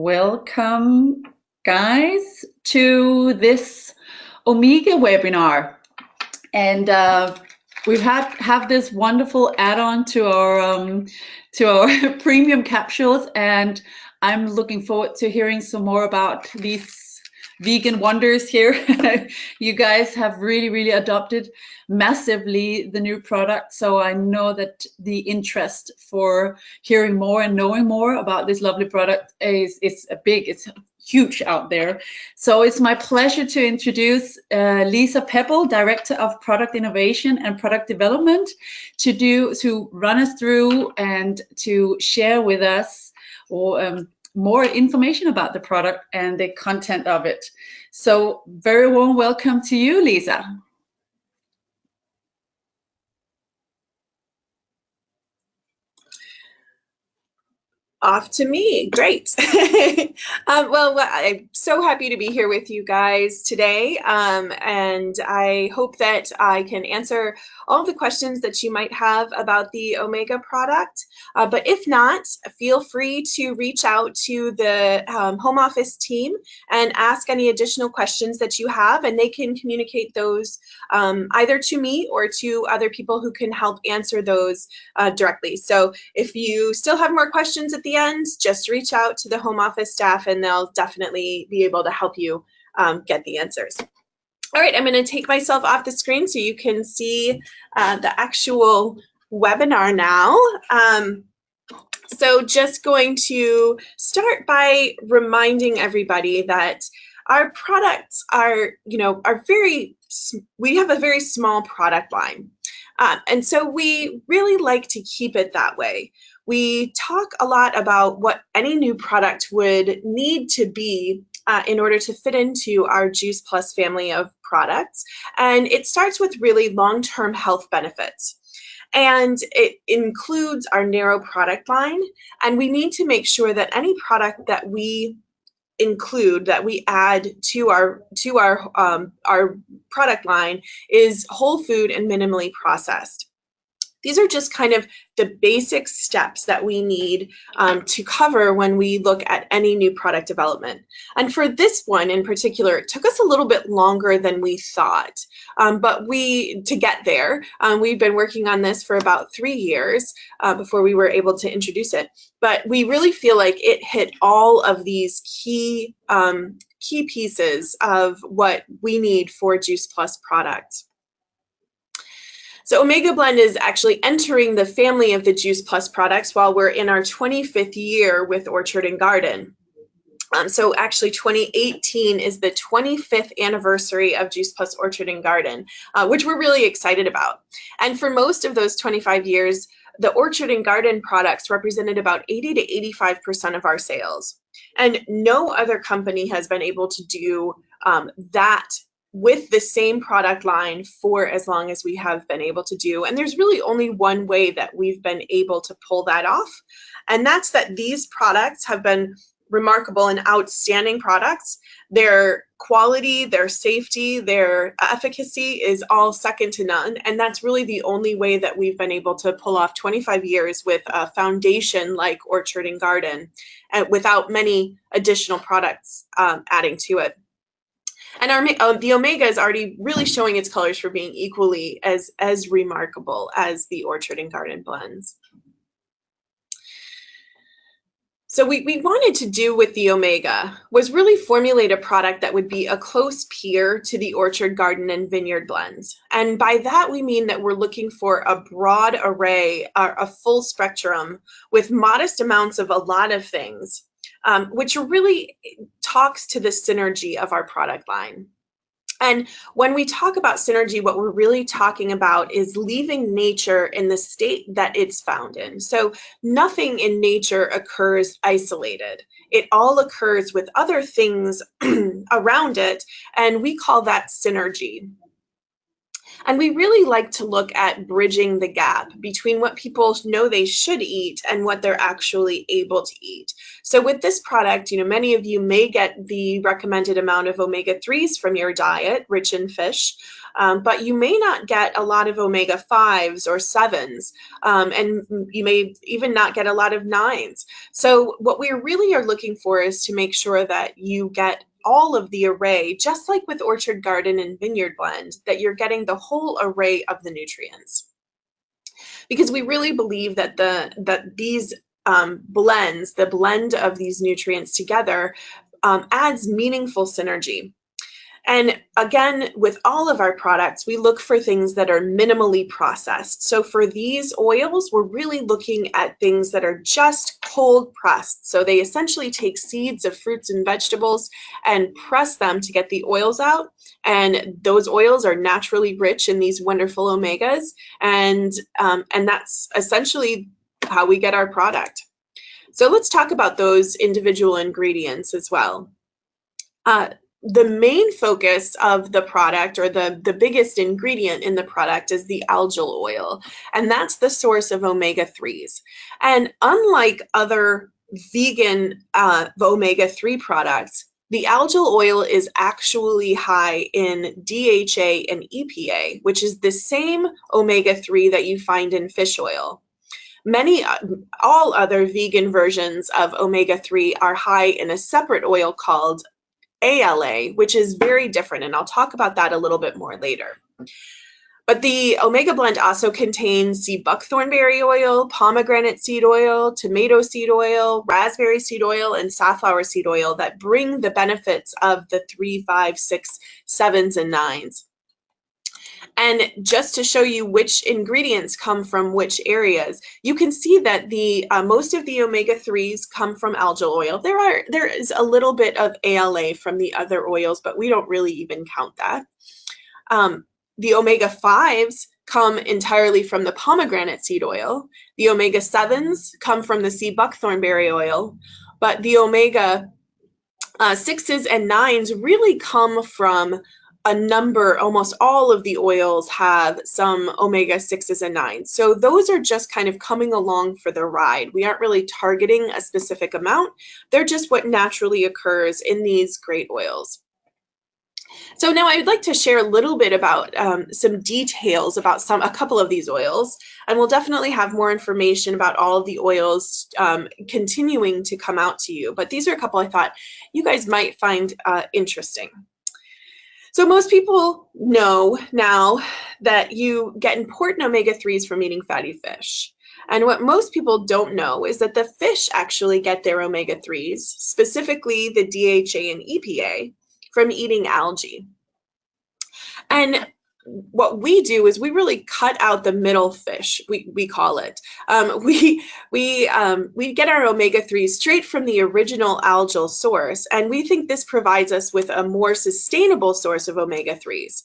Welcome, guys, to this Omega webinar. And we've have this wonderful add-on to our premium capsules, and I'm looking forward to hearing some more about these vegan wonders here. You guys have really adopted massively the new product, so I know that the interest for hearing more and knowing more about this lovely product is big. It's huge out there. So it's my pleasure to introduce Liza Pepple, Director of Product Innovation and Product Development, to run us through and to share with us more information about the product and the content of it. So very warm welcome to you, Liza. Off to me. Great. Well, I'm so happy to be here with you guys today. And I hope that I can answer all the questions that you might have about the Omega product. But if not, feel free to reach out to the home office team and ask any additional questions that you have, and they can communicate those either to me or to other people who can help answer those directly. So if you still have more questions at the end, just reach out to the home office staff and they'll definitely be able to help you get the answers. All right, I'm going to take myself off the screen so you can see the actual webinar now. So just going to start by reminding everybody that our products are, we have a very small product line. And so we really like to keep it that way. We talk a lot about what any new product would need to be in order to fit into our Juice Plus family of products. And it starts with really long-term health benefits. And it includes our narrow product line. And we need to make sure that any product that we include, that we add to our product line, is whole food and minimally processed. These are just kind of the basic steps that we need to cover when we look at any new product development. And for this one in particular, it took us a little bit longer than we thought, but to get there. We've been working on this for about 3 years before we were able to introduce it. But we really feel like it hit all of these key pieces of what we need for Juice Plus products. So Omega Blend is actually entering the family of the Juice Plus products while we're in our 25th year with Orchard and Garden. So actually 2018 is the 25th anniversary of Juice Plus Orchard and Garden, which we're really excited about. And for most of those 25 years, the Orchard and Garden products represented about 80 to 85% of our sales. And no other company has been able to do that with the same product line for as long as we have been able to do. And there's really only one way that we've been able to pull that off. And that's that these products have been remarkable and outstanding products. Their quality, their safety, their efficacy is all second to none. And that's really the only way that we've been able to pull off 25 years with a foundation like Orchard and Garden, without many additional products adding to it. And the Omega is already really showing its colors for being equally as remarkable as the Orchard and Garden blends. So we wanted to do with the Omega was really formulate a product that would be a close peer to the Orchard, Garden, and Vineyard blends. And by that, we mean that we're looking for a broad array, a full spectrum with modest amounts of a lot of things, which really talks to the synergy of our product line. And when we talk about synergy, what we're really talking about is leaving nature in the state that it's found in. So nothing in nature occurs isolated. It all occurs with other things around it, and we call that synergy. And we really like to look at bridging the gap between what people know they should eat and what they're actually able to eat. So with this product, many of you may get the recommended amount of omega-3s from your diet, rich in fish, but you may not get a lot of omega-5s or 7s, and you may even not get a lot of 9s. So what we really are looking for is to make sure that you get all of the array, just like with Orchard Garden and Vineyard Blend, that you're getting the whole array of the nutrients. Because we really believe that these blends, the blend of these nutrients together, adds meaningful synergy. And again, with all of our products, we look for things that are minimally processed. So for these oils, we're really looking at things that are just cold pressed. So they essentially take seeds of fruits and vegetables and press them to get the oils out. And those oils are naturally rich in these wonderful omegas. And that's essentially how we get our product. So let's talk about those individual ingredients as well. The main focus of the product, or the biggest ingredient in the product, is the algal oil, and that's the source of omega-3s. And unlike other vegan omega-3 products, the algal oil is actually high in DHA and EPA, which is the same omega-3 that you find in fish oil. All other vegan versions of omega-3 are high in a separate oil called ALA, which is very different, and I'll talk about that a little bit more later. But the Omega Blend also contains sea buckthornberry oil, pomegranate seed oil, tomato seed oil, raspberry seed oil, and safflower seed oil that bring the benefits of the 3, 5, 6, 7s, and 9s. And just to show you which ingredients come from which areas, you can see that the most of the omega-3s come from algal oil. There is a little bit of ALA from the other oils, but we don't really even count that. The omega-5s come entirely from the pomegranate seed oil. The omega-7s come from the sea buckthornberry oil, but the omega-6s and 9s really come from a number. Almost all of the oils have some omega-6s and 9s. So those are just kind of coming along for the ride. We aren't really targeting a specific amount. They're just what naturally occurs in these great oils. So now I'd like to share a little bit about some details about a couple of these oils, and we'll definitely have more information about all of the oils continuing to come out to you. But these are a couple I thought you guys might find interesting. So most people know now that you get important omega-3s from eating fatty fish. And what most people don't know is that the fish actually get their omega-3s, specifically the DHA and EPA, from eating algae. And what we do is we really cut out the middle fish, we call it. We get our omega-3s straight from the original algal source, and we think this provides us with a more sustainable source of omega-3s.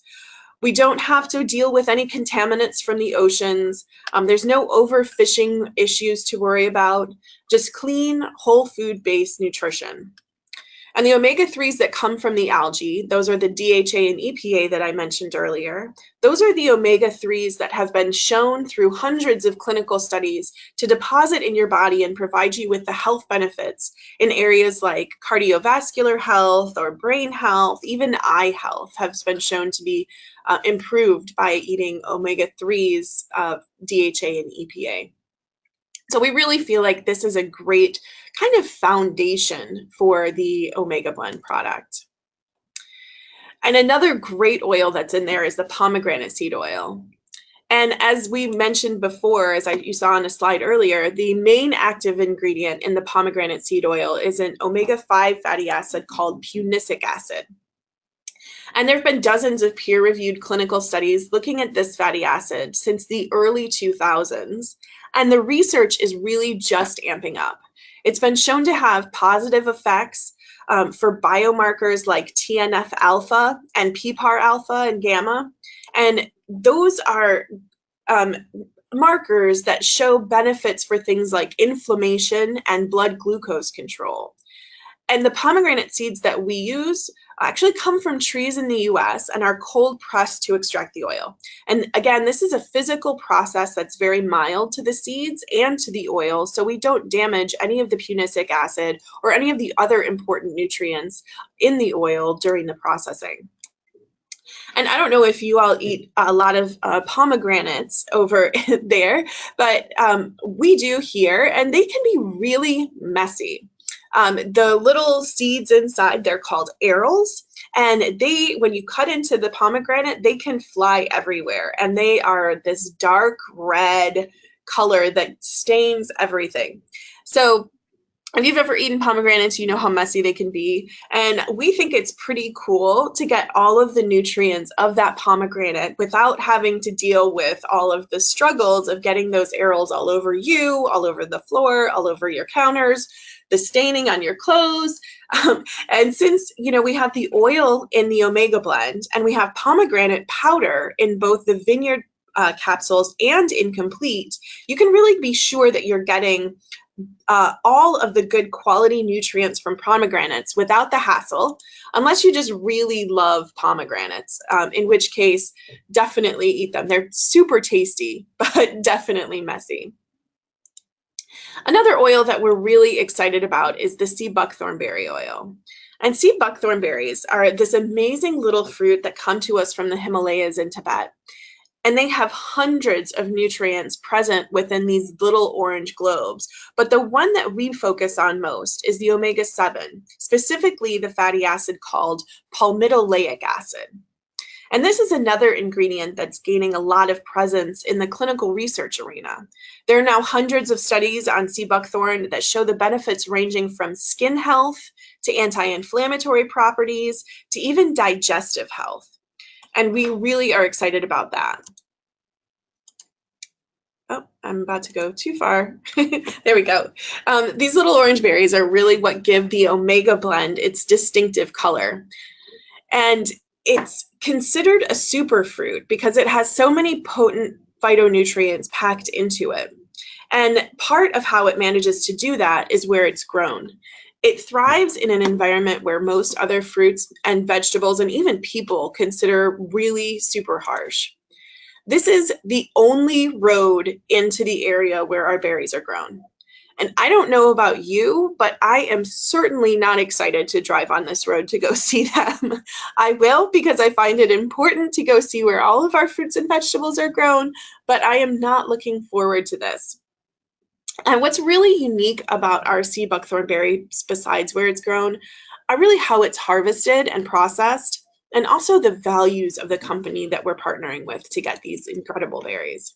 We don't have to deal with any contaminants from the oceans. There's no overfishing issues to worry about, just clean, whole food-based nutrition. And the omega-3s that come from the algae, those are the DHA and EPA that I mentioned earlier. Those are the omega-3s that have been shown through hundreds of clinical studies to deposit in your body and provide you with the health benefits in areas like cardiovascular health or brain health, even eye health has been shown to be improved by eating omega-3s of DHA and EPA. So we really feel like this is a great kind of foundation for the Omega Blend product. And another great oil that's in there is the pomegranate seed oil. And as we mentioned before, as you saw on a slide earlier, the main active ingredient in the pomegranate seed oil is an omega-5 fatty acid called punicic acid. And there have been dozens of peer-reviewed clinical studies looking at this fatty acid since the early 2000s, and the research is really just amping up. It's been shown to have positive effects for biomarkers like TNF-alpha and PPAR-alpha and gamma, and those are markers that show benefits for things like inflammation and blood glucose control. And the pomegranate seeds that we use actually come from trees in the US and are cold pressed to extract the oil. And again, this is a physical process that's very mild to the seeds and to the oil, so we don't damage any of the punicic acid or any of the other important nutrients in the oil during the processing. And I don't know if you all eat a lot of pomegranates over there, but we do here, and they can be really messy. The little seeds inside, they're called arils, and they, when you cut into the pomegranate, they can fly everywhere, and they are this dark red color that stains everything. So if you've ever eaten pomegranates, you know how messy they can be. And we think it's pretty cool to get all of the nutrients of that pomegranate without having to deal with all of the struggles of getting those arils all over you, all over the floor, all over your counters, the staining on your clothes. And since, you know, we have the oil in the omega blend and we have pomegranate powder in both the vineyard capsules and incomplete, you can really be sure that you're getting all of the good quality nutrients from pomegranates without the hassle, unless you just really love pomegranates, in which case definitely eat them. They're super tasty, but definitely messy. Another oil that we're really excited about is the sea buckthorn berry oil. And sea buckthorn berries are this amazing little fruit that come to us from the Himalayas in Tibet. And they have hundreds of nutrients present within these little orange globes. But the one that we focus on most is the omega-7, specifically the fatty acid called palmitoleic acid. And this is another ingredient that's gaining a lot of presence in the clinical research arena. There are now hundreds of studies on sea buckthorn that show the benefits ranging from skin health to anti-inflammatory properties to even digestive health. And we really are excited about that. Oh, I'm about to go too far. There we go. These little orange berries are really what give the omega blend its distinctive color. And it's considered a superfruit because it has so many potent phytonutrients packed into it. And part of how it manages to do that is where it's grown. It thrives in an environment where most other fruits and vegetables and even people consider really super harsh. This is the only road into the area where our berries are grown. And I don't know about you, but I am certainly not excited to drive on this road to go see them. I will because I find it important to go see where all of our fruits and vegetables are grown, but I am not looking forward to this. And what's really unique about our sea buckthorn berry, besides where it's grown, are really how it's harvested and processed, and also the values of the company that we're partnering with to get these incredible berries.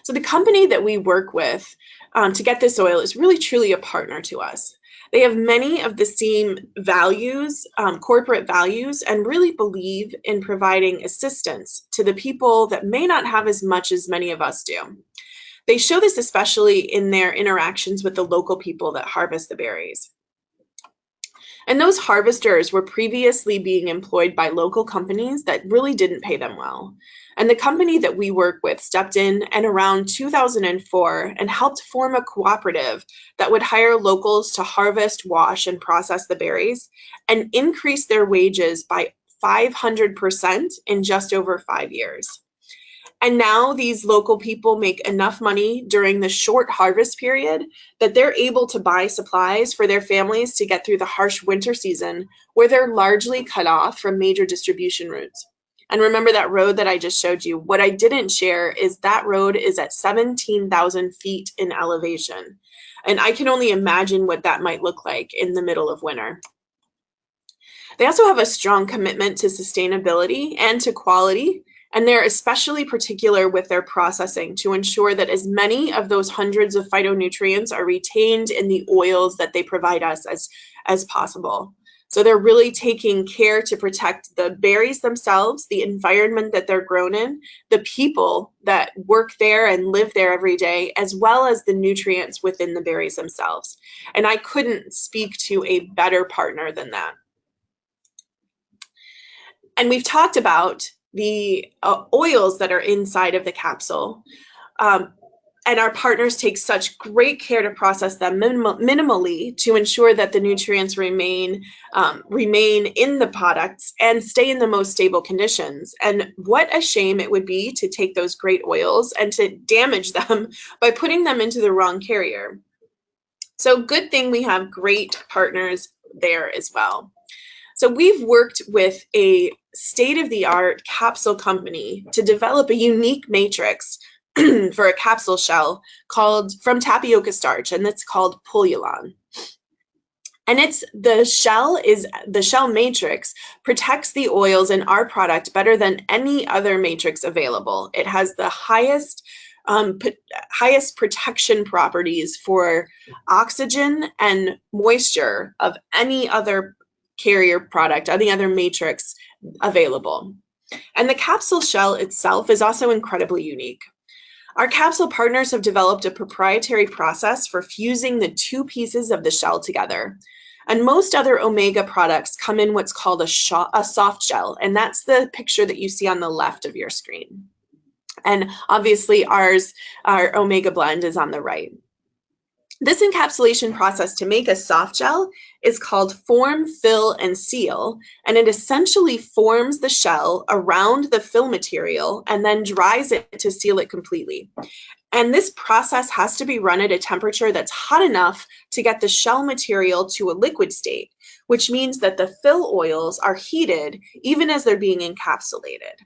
So the company that we work with to get this oil is really truly a partner to us. They have many of the same values, corporate values, and really believe in providing assistance to the people that may not have as much as many of us do. They show this especially in their interactions with the local people that harvest the berries. And those harvesters were previously being employed by local companies that really didn't pay them well. And the company that we work with stepped in and around 2004 and helped form a cooperative that would hire locals to harvest, wash, and process the berries and increase their wages by 500% in just over 5 years. And now these local people make enough money during the short harvest period that they're able to buy supplies for their families to get through the harsh winter season where they're largely cut off from major distribution routes. And remember that road that I just showed you? What I didn't share is that road is at 17,000 feet in elevation. And I can only imagine what that might look like in the middle of winter. They also have a strong commitment to sustainability and to quality. And they're especially particular with their processing to ensure that as many of those hundreds of phytonutrients are retained in the oils that they provide us as possible. So they're really taking care to protect the berries themselves, the environment that they're grown in, the people that work there and live there every day, as well as the nutrients within the berries themselves. And I couldn't speak to a better partner than that. And we've talked about the oils that are inside of the capsule. and our partners take such great care to process them minimally to ensure that the nutrients remain in the products and stay in the most stable conditions. And what a shame it would be to take those great oils and to damage them by putting them into the wrong carrier. So good thing we have great partners there as well. So we've worked with a state-of-the-art capsule company to develop a unique matrix for a capsule shell called from tapioca starch, and it's called Pullulan. And the shell matrix protects the oils in our product better than any other matrix available. It has the highest protection properties for oxygen and moisture of any other carrier product, any other matrix available. And the capsule shell itself is also incredibly unique. Our capsule partners have developed a proprietary process for fusing the two pieces of the shell together. And most other omega products come in what's called a soft shell, and that's the picture that you see on the left of your screen. And obviously our omega blend is on the right. This encapsulation process to make a soft gel is called form, fill, and seal, and it essentially forms the shell around the fill material and then dries it to seal it completely. And this process has to be run at a temperature that's hot enough to get the shell material to a liquid state, which means that the fill oils are heated even as they're being encapsulated.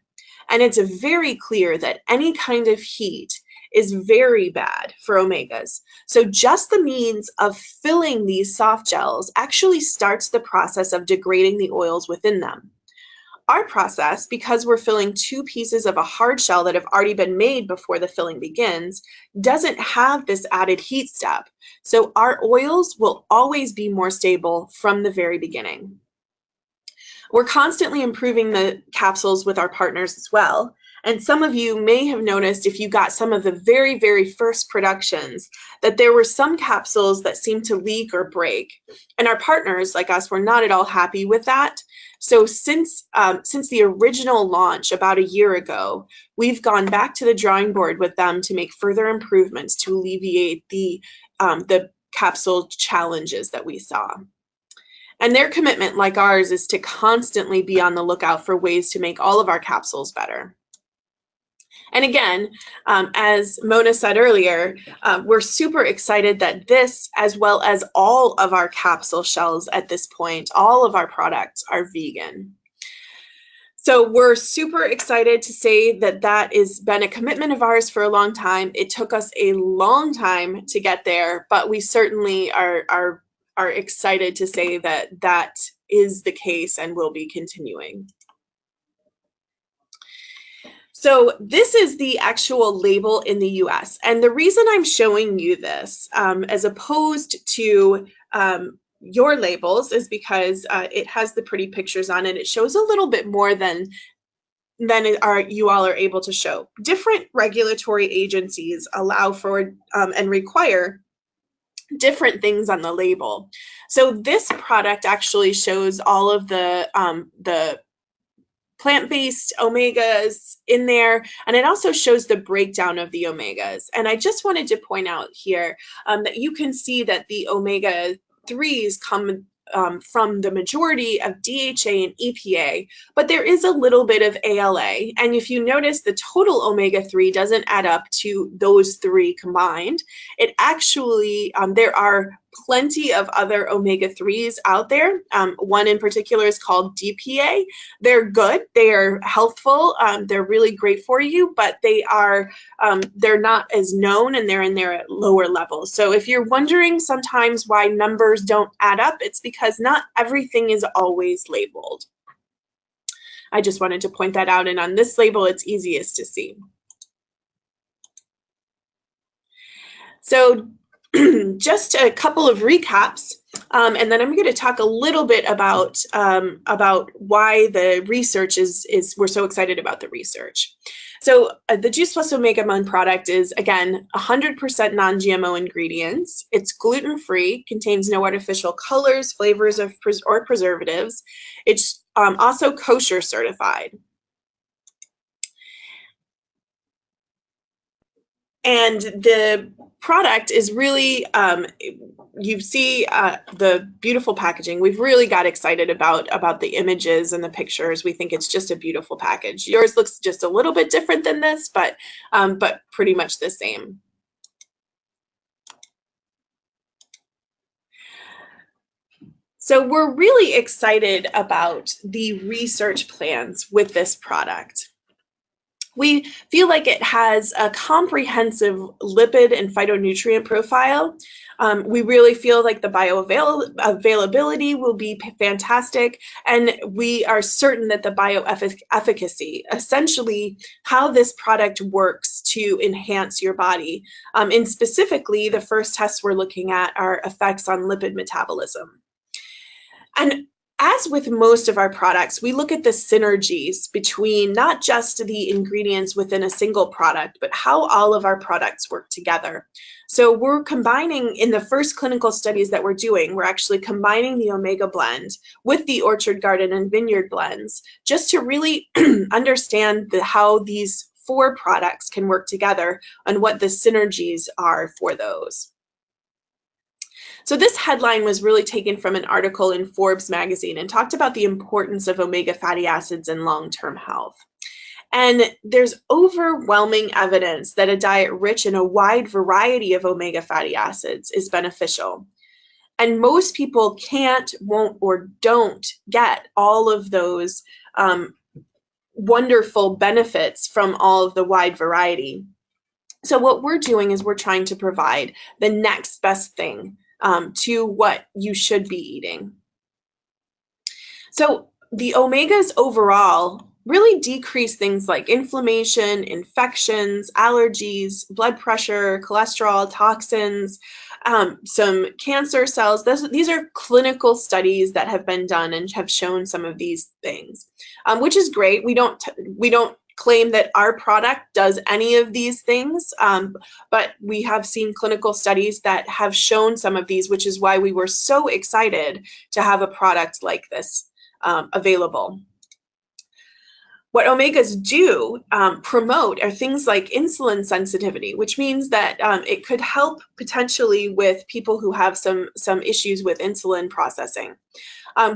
And it's very clear that any kind of heat is very bad for omegas. So just the means of filling these soft gels actually starts the process of degrading the oils within them. Our process, because we're filling two pieces of a hard shell that have already been made before the filling begins, doesn't have this added heat step. So our oils will always be more stable from the very beginning. We're constantly improving the capsules with our partners as well. And some of you may have noticed, if you got some of the very, very first productions, that there were some capsules that seemed to leak or break. And our partners, like us, were not at all happy with that. So since the original launch about a year ago, we've gone back to the drawing board with them to make further improvements to alleviate the capsule challenges that we saw. And their commitment, like ours, is to constantly be on the lookout for ways to make all of our capsules better. And again, as Mona said earlier, we're super excited that this, as well as all of our capsule shells at this point, all of our products are vegan. So we're super excited to say that that has been a commitment of ours for a long time. It took us a long time to get there, but we certainly are excited to say that that is the case and will be continuing. So this is the actual label in the US. And the reason I'm showing you this as opposed to your labels is because it has the pretty pictures on it. It shows a little bit more than you all are able to show. Different regulatory agencies allow for and require different things on the label. So this product actually shows all of the plant-based omegas in there, and it also shows the breakdown of the omegas. And I just wanted to point out here that you can see that the omega-3s come from the majority of DHA and EPA, but there is a little bit of ALA. And if you notice, the total omega-3 doesn't add up to those three combined. It actually, there are plenty of other omega-3s out there. One in particular is called DPA. They're good, they are healthful, they're really great for you, but they're not as known and they're in there at lower levels. So if you're wondering sometimes why numbers don't add up, it's because not everything is always labeled. I just wanted to point that out, and on this label, it's easiest to see. So just a couple of recaps, and then I'm going to talk a little bit about why the research we're so excited about the research. So the Juice Plus Omega Mon product is, again, 100% non-GMO ingredients. It's gluten-free, contains no artificial colors, flavors, or preservatives. It's also kosher certified. And the product is really, you see the beautiful packaging. We've really got excited about the images and the pictures. We think it's just a beautiful package. Yours looks just a little bit different than this, but pretty much the same. So we're really excited about the research plans with this product. We feel like it has a comprehensive lipid and phytonutrient profile. We really feel like the bioavailability will be fantastic, and we are certain that the bioefficacy, essentially how this product works to enhance your body. And specifically, the first tests we're looking at are effects on lipid metabolism. And as with most of our products, we look at the synergies between not just the ingredients within a single product, but how all of our products work together. So we're combining, in the first clinical studies that we're doing, we're actually combining the Omega blend with the Orchard Garden and Vineyard blends, just to really understand how these 4 products can work together and what the synergies are for those. So this headline was really taken from an article in Forbes magazine and talked about the importance of omega fatty acids in long-term health. And there's overwhelming evidence that a diet rich in a wide variety of omega fatty acids is beneficial. And most people can't, won't, or don't get all of those wonderful benefits from all of the wide variety. So what we're doing is we're trying to provide the next best thing to what you should be eating. So the omegas overall really decrease things like inflammation, infections, allergies, blood pressure, cholesterol, toxins, some cancer cells. These are clinical studies that have been done and have shown some of these things, which is great. We don't claim that our product does any of these things, but we have seen clinical studies that have shown some of these, which is why we were so excited to have a product like this available. What omegas do promote are things like insulin sensitivity, which means that it could help potentially with people who have some issues with insulin processing.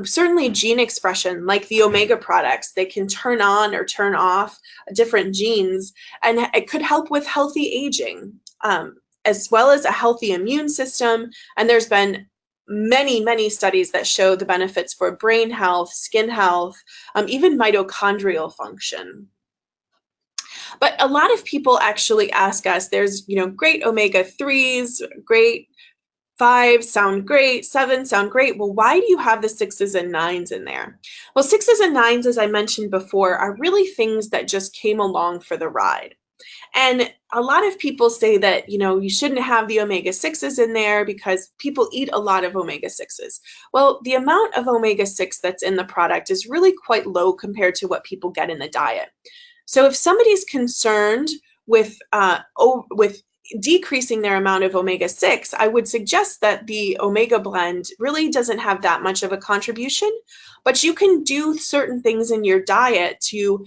Certainly gene expression, like the omega products, they can turn on or turn off different genes, and it could help with healthy aging, as well as a healthy immune system. And there's been many studies that show the benefits for brain health, skin health, even mitochondrial function. But a lot of people actually ask us, there's great omega-3s, great 5 sound great, 7 sound great. Well, why do you have the 6s and 9s in there? Well, 6s and 9s, as I mentioned before, are really things that just came along for the ride. And a lot of people say that, you shouldn't have the omega-6s in there because people eat a lot of omega-6s. Well, the amount of omega-6 that's in the product is really quite low compared to what people get in the diet. So if somebody's concerned with decreasing their amount of omega-6, I would suggest that the omega blend really doesn't have that much of a contribution, but you can do certain things in your diet to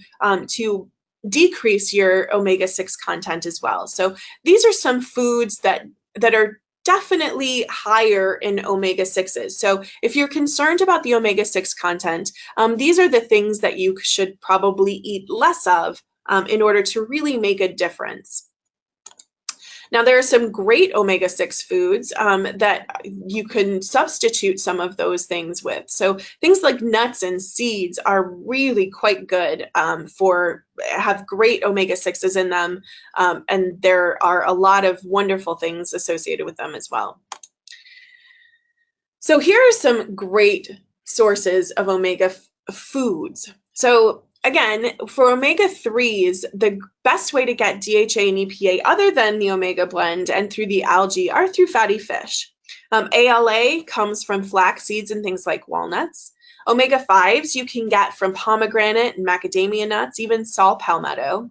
decrease your omega-6 content as well. So these are some foods that are definitely higher in omega-6s. So if you're concerned about the omega-6 content, these are the things that you should probably eat less of in order to really make a difference. Now, there are some great omega-6 foods that you can substitute some of those things with. So things like nuts and seeds are really quite good have great omega-6s in them, and there are a lot of wonderful things associated with them as well. So here are some great sources of omega foods. So again, for omega-3s, the best way to get DHA and EPA other than the omega blend and through the algae are through fatty fish. ALA comes from flax seeds and things like walnuts. Omega-5s you can get from pomegranate and macadamia nuts, even saw palmetto.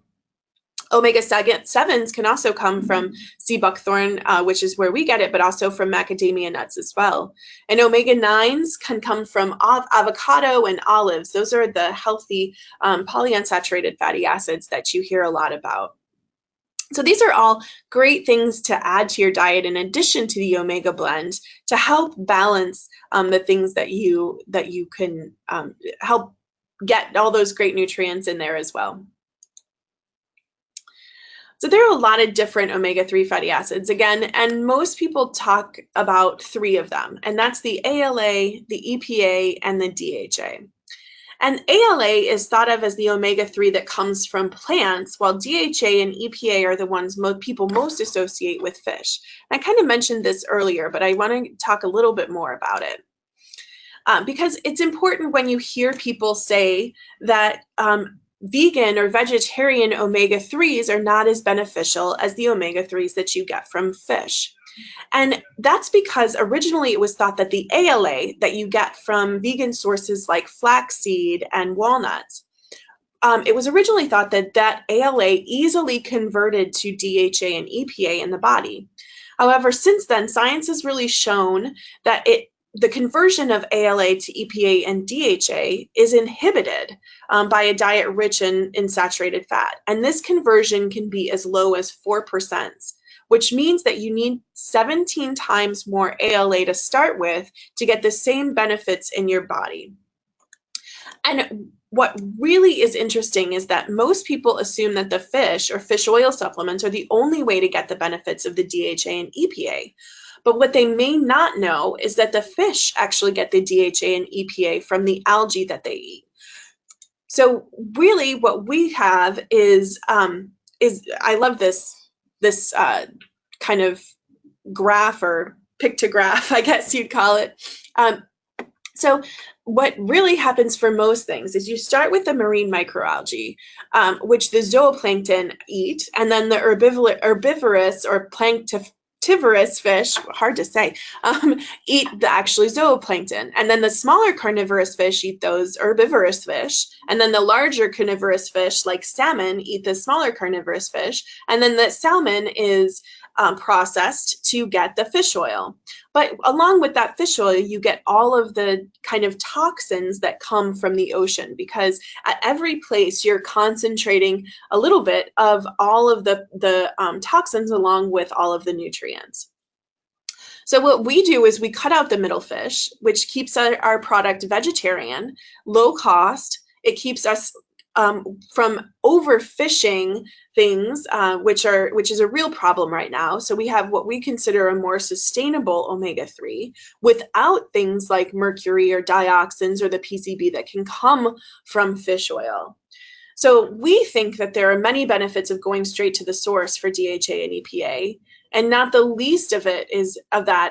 Omega-7s can also come from sea buckthorn, which is where we get it, but also from macadamia nuts as well. And omega-9s can come from avocado and olives. Those are the healthy polyunsaturated fatty acids that you hear a lot about. So these are all great things to add to your diet in addition to the omega blend to help balance the things that you can help get all those great nutrients in there as well. So there are a lot of different omega-3 fatty acids, again, and most people talk about 3 of them, and that's the ALA, the EPA, and the DHA. And ALA is thought of as the omega-3 that comes from plants, while DHA and EPA are the ones people most associate with fish. And I kind of mentioned this earlier, but I want to talk a little bit more about it. Because it's important when you hear people say that vegan or vegetarian omega-3s are not as beneficial as the omega-3s that you get from fish. And that's because originally it was thought that the ALA that you get from vegan sources like flaxseed and walnuts, it was originally thought that that ALA easily converted to DHA and EPA in the body. However, since then, science has really shown that the conversion of ALA to EPA and DHA is inhibited by a diet rich in saturated fat. And this conversion can be as low as 4%, which means that you need 17 times more ALA to start with to get the same benefits in your body. And what really is interesting is that most people assume that the fish or fish oil supplements are the only way to get the benefits of the DHA and EPA. But what they may not know is that the fish actually get the DHA and EPA from the algae that they eat. So really what we have is I love this kind of graph or pictograph, I guess you'd call it. So what really happens for most things is you start with the marine microalgae, which the zooplankton eat, and then the herbivorous or planktivorous fish, hard to say, eat the actually zooplankton. And then the smaller carnivorous fish eat those herbivorous fish. And then the larger carnivorous fish, like salmon, eat the smaller carnivorous fish. And then the salmon is processed to get the fish oil. But along with that fish oil, you get all of the kind of toxins that come from the ocean, because at every place you're concentrating a little bit of all of the toxins along with all of the nutrients. So what we do is we cut out the middle fish, which keeps our product vegetarian, low cost. It keeps us from overfishing things, which is a real problem right now. So we have what we consider a more sustainable omega-3 without things like mercury or dioxins or the PCB that can come from fish oil. So we think that there are many benefits of going straight to the source for DHA and EPA, and not the least of that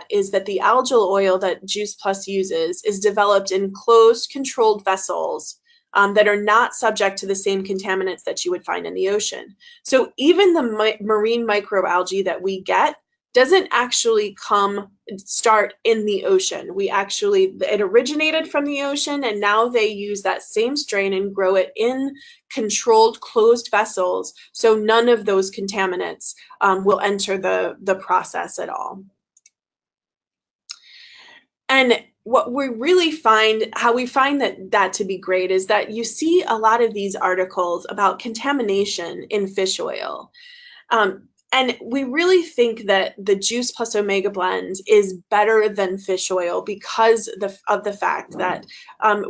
is that the algal oil that Juice Plus uses is developed in closed, controlled vessels that are not subject to the same contaminants that you would find in the ocean. So even the marine microalgae that we get doesn't actually start in the ocean. It originated from the ocean, and now they use that same strain and grow it in controlled, closed vessels, so none of those contaminants will enter the process at all. And what we really how we find that to be great is that you see a lot of these articles about contamination in fish oil. And we really think that the Juice Plus Omega blend is better than fish oil because of the fact that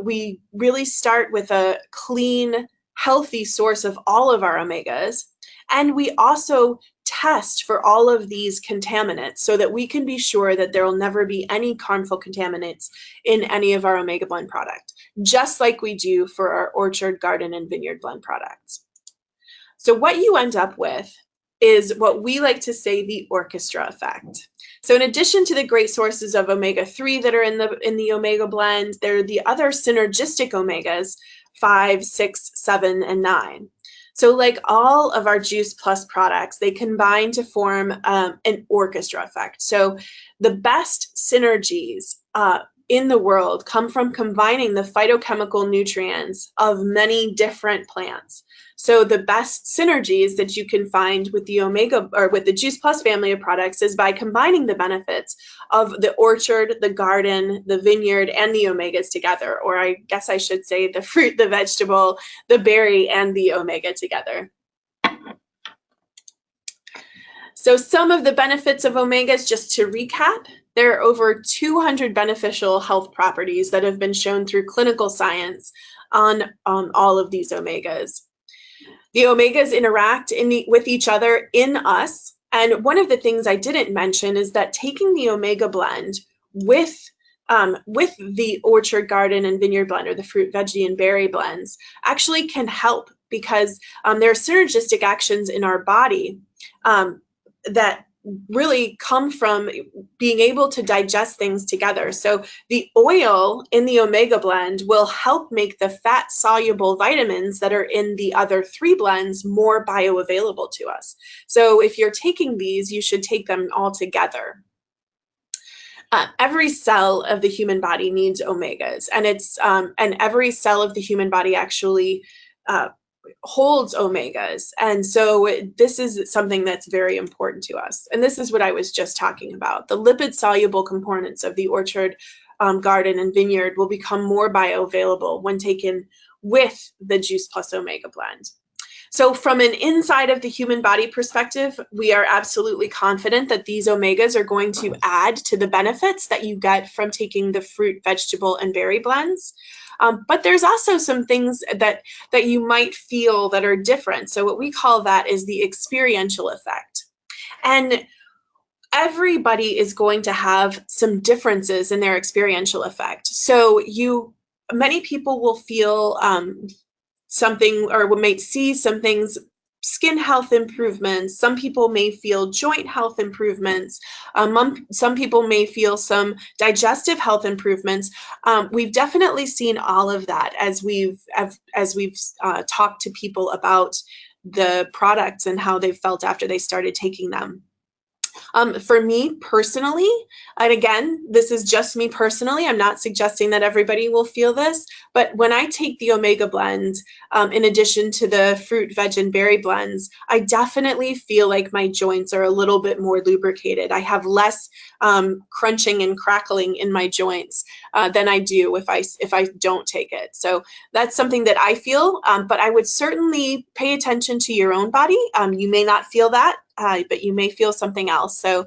we really start with a clean, healthy source of all of our omegas. And we also test for all of these contaminants so that we can be sure that there will never be any harmful contaminants in any of our omega blend product, just like we do for our orchard, garden, and vineyard blend products. So what you end up with is what we like to say the orchestra effect. So in addition to the great sources of omega-3 that are in the omega blend, there are the other synergistic omegas, 5, 6, 7, and 9. So like all of our Juice Plus products, they combine to form an orchestra effect. So the best synergies in the world come from combining the phytochemical nutrients of many different plants. So the best synergies that you can find with the with the Juice Plus family of products is by combining the benefits of the orchard, the garden, the vineyard, and the omegas together. Or I guess I should say the fruit, the vegetable, the berry, and the omega together. So some of the benefits of omegas, just to recap, there are over 200 beneficial health properties that have been shown through clinical science on all of these omegas. The omegas interact with each other in us. And one of the things I didn't mention is that taking the omega blend with the orchard, garden, and vineyard blend, or the fruit, veggie, and berry blends, actually can help because there are synergistic actions in our body that really come from being able to digest things together. So the oil in the omega blend will help make the fat soluble vitamins that are in the other 3 blends more bioavailable to us. So if you're taking these, you should take them all together. Every cell of the human body needs omegas, and and every cell of the human body actually holds omegas. And so this is something that's very important to us. And this is what I was just talking about. The lipid soluble components of the orchard, garden, and vineyard will become more bioavailable when taken with the Juice Plus Omega blend. So from an inside of the human body perspective, we are absolutely confident that these omegas are going to add to the benefits that you get from taking the fruit, vegetable, and berry blends. But there's also some things that you might feel that are different. So what we call that is the experiential effect. And everybody is going to have some differences in their experiential effect. So many people will feel something, or might see some things, skin health improvements. Some people may feel joint health improvements. Some people may feel some digestive health improvements. We've definitely seen all of that as we've talked to people about the products and how they felt after they started taking them. For me personally, and again, this is just me personally, I'm not suggesting that everybody will feel this, but when I take the omega blend, in addition to the fruit, veg, and berry blends, I definitely feel like my joints are a little bit more lubricated. I have less crunching and crackling in my joints than I do if I don't take it. So that's something that I feel, but I would certainly pay attention to your own body. You may not feel that, but you may feel something else. So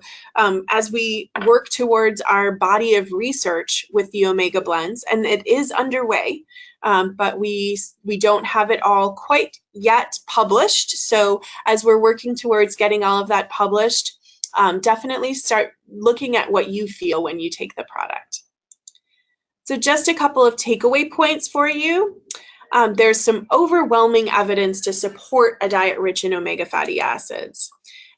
as we work towards our body of research with the omega blends, and it is underway, but we don't have it all quite yet published. So as we're working towards getting all of that published, definitely start looking at what you feel when you take the product. So just a couple of takeaway points for you. There's some overwhelming evidence to support a diet rich in omega fatty acids.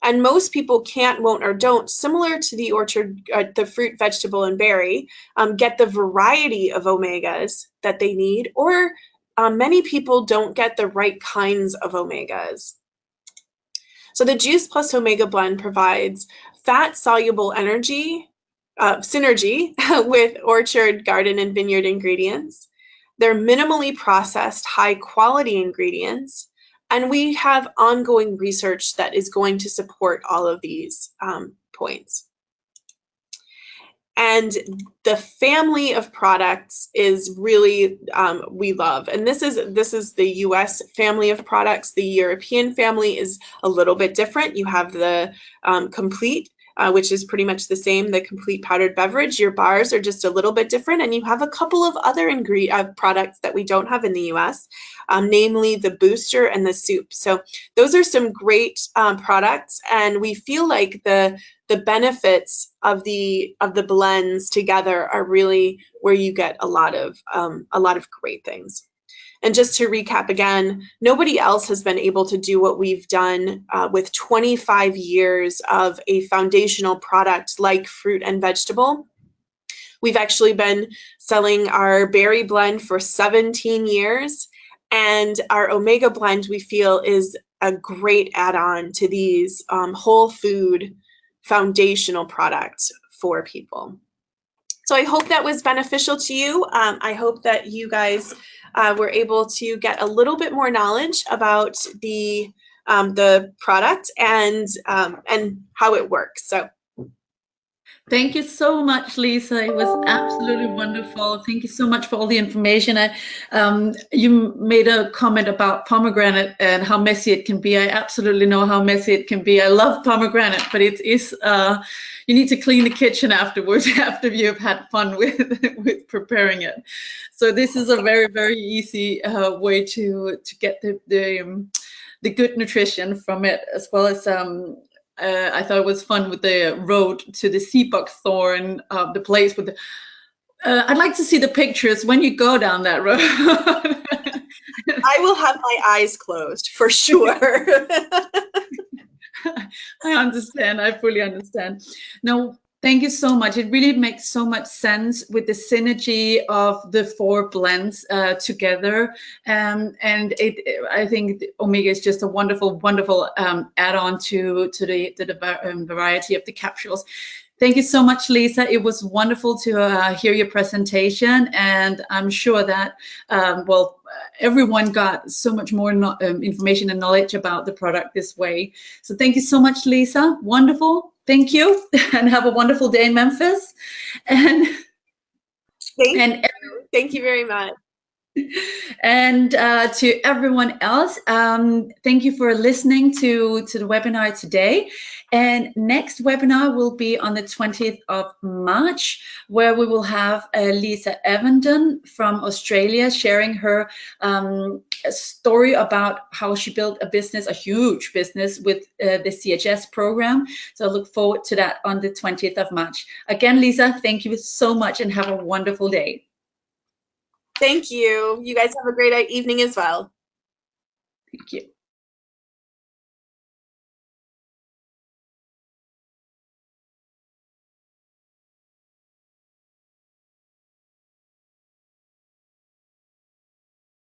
And most people can't, won't, or don't, similar to the orchard, the fruit, vegetable, and berry, get the variety of omegas that they need, or many people don't get the right kinds of omegas. So the Juice Plus Omega blend provides fat-soluble energy, synergy with orchard, garden, and vineyard ingredients. They're minimally processed, high-quality ingredients. And we have ongoing research that is going to support all of these points. And the family of products is really we love. And this is the US family of products. The European family is a little bit different. You have the complete, which is pretty much the same, the complete powdered beverage. Your bars are just a little bit different, and you have a couple of other products that we don't have in the US, namely the booster and the soup. So those are some great products, and we feel like the benefits of the blends together are really where you get a lot of great things. And just to recap again, nobody else has been able to do what we've done with 25 years of a foundational product like fruit and vegetable. We've actually been selling our berry blend for 17 years, and our omega blend, we feel, is a great add-on to these whole food foundational products for people. So I hope that was beneficial to you. I hope that you guys were able to get a little bit more knowledge about the product and how it works. So Thank you so much, Lisa. It was absolutely wonderful. Thank you so much for all the information. You made a comment about pomegranate and how messy it can be. I absolutely know how messy it can be. I love pomegranate, but it is you need to clean the kitchen afterwards after you've had fun with with preparing it. So this is a very, very easy way to get the good nutrition from it, as well as I thought it was fun with the road to the sea buckthorn, the place with the. I'd like to see the pictures when you go down that road. I will have my eyes closed for sure. I understand. I fully understand. No, thank you so much. It really makes so much sense with the synergy of the four blends together. And I think Omega is just a wonderful, wonderful add-on to the variety of the capsules. Thank you so much, Lisa. It was wonderful to hear your presentation, and I'm sure that, everyone got so much more information and knowledge about the product this way. So thank you so much, Lisa. Wonderful. Thank you, and have a wonderful day in Memphis. And Thank you. Thank you very much. And to everyone else, thank you for listening to the webinar today. And next webinar will be on the 20th of March, where we will have Lisa Evenden from Australia sharing her story about how she built a business, a huge business with the CHS program. So I look forward to that on the 20th of March. Again, Lisa, thank you so much and have a wonderful day. Thank you. You guys have a great evening as well. Thank you.